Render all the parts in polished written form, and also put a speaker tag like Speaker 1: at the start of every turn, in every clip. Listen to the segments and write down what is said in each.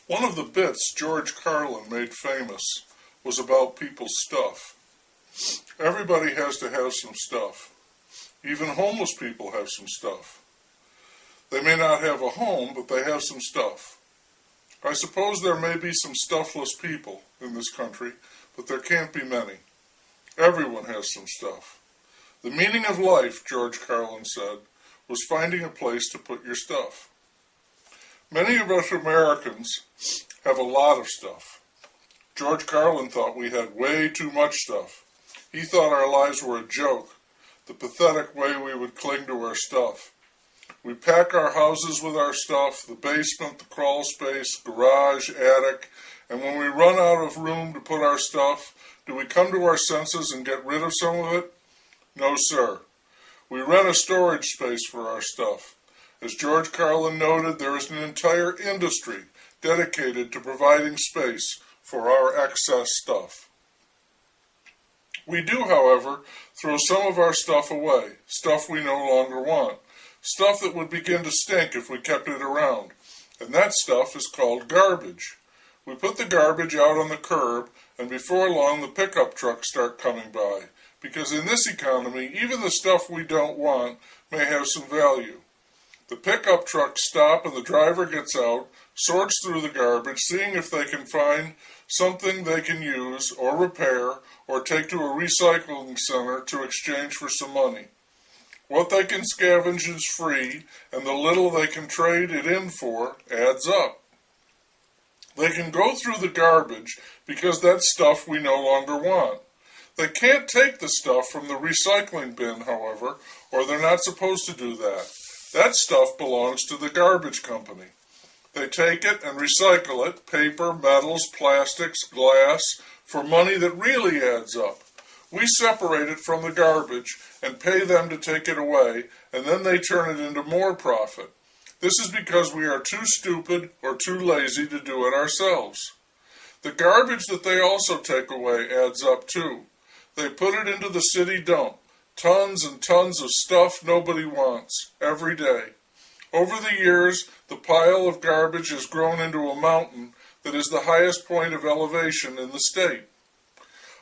Speaker 1: One of the bits George Carlin made famous was about people's stuff. Everybody has to have some stuff. Even homeless people have some stuff. They may not have a home, but they have some stuff. I suppose there may be some stuffless people in this country, but there can't be many. Everyone has some stuff. The meaning of life, George Carlin said, was finding a place to put your stuff. Many of us Americans have a lot of stuff. George Carlin thought we had way too much stuff. He thought our lives were a joke, the pathetic way we would cling to our stuff. We pack our houses with our stuff, the basement, the crawl space, garage, attic, and when we run out of room to put our stuff, do we come to our senses and get rid of some of it? No, sir. We rent a storage space for our stuff. As George Carlin noted, there is an entire industry dedicated to providing space for our excess stuff. We do, however, throw some of our stuff away, stuff we no longer want, stuff that would begin to stink if we kept it around, and that stuff is called garbage. We put the garbage out on the curb, and before long the pickup trucks start coming by, because in this economy, even the stuff we don't want may have some value. The pickup trucks stop and the driver gets out, sorts through the garbage, seeing if they can find something they can use or repair or take to a recycling center to exchange for some money. What they can scavenge is free, and the little they can trade it in for adds up. They can go through the garbage because that's stuff we no longer want. They can't take the stuff from the recycling bin, however, or they're not supposed to do that. That stuff belongs to the garbage company. They take it and recycle it, paper, metals, plastics, glass, for money that really adds up. We separate it from the garbage and pay them to take it away, and then they turn it into more profit. This is because we are too stupid or too lazy to do it ourselves. The garbage that they also take away adds up too. They put it into the city dump. Tons and tons of stuff nobody wants, every day. Over the years, the pile of garbage has grown into a mountain that is the highest point of elevation in the state.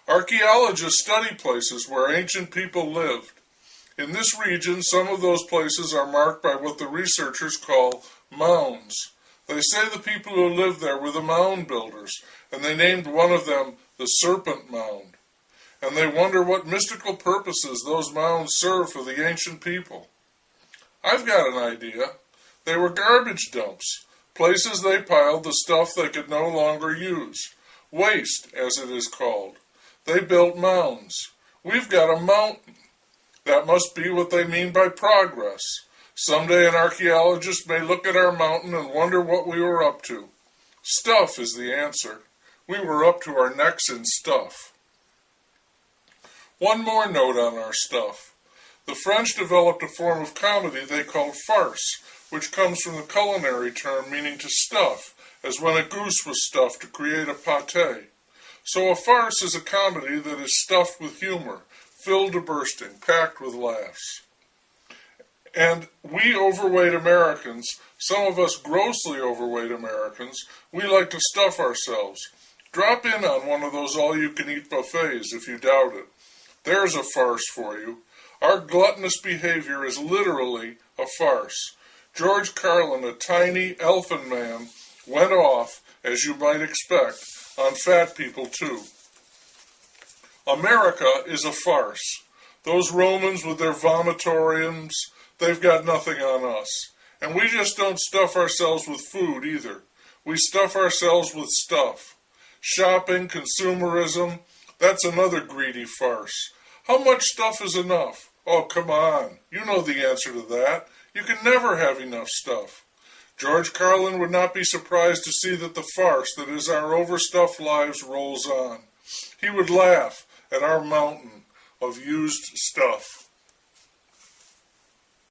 Speaker 1: Archaeologists study places where ancient people lived. In this region, some of those places are marked by what the researchers call mounds. They say the people who lived there were the mound builders, and they named one of them the Serpent Mound. And they wonder what mystical purposes those mounds serve for the ancient people. I've got an idea. They were garbage dumps, places they piled the stuff they could no longer use. Waste, as it is called. They built mounds. We've got a mountain. That must be what they mean by progress. Someday an archaeologist may look at our mountain and wonder what we were up to. Stuff is the answer. We were up to our necks in stuff. One more note on our stuff. The French developed a form of comedy they called farce, which comes from the culinary term meaning to stuff, as when a goose was stuffed to create a pâté. So a farce is a comedy that is stuffed with humor, filled to bursting, packed with laughs. And we overweight Americans, some of us grossly overweight Americans, we like to stuff ourselves. Drop in on one of those all-you-can-eat buffets if you doubt it. There's a farce for you. Our gluttonous behavior is literally a farce. George Carlin, a tiny elfin man, went off, as you might expect, on fat people too. America is a farce. Those Romans with their vomitoriums, they've got nothing on us. And we just don't stuff ourselves with food either. We stuff ourselves with stuff. Shopping, consumerism, that's another greedy farce. How much stuff is enough? Oh, come on. You know the answer to that. You can never have enough stuff. George Carlin would not be surprised to see that the farce that is our overstuffed lives rolls on. He would laugh at our mountain of used stuff.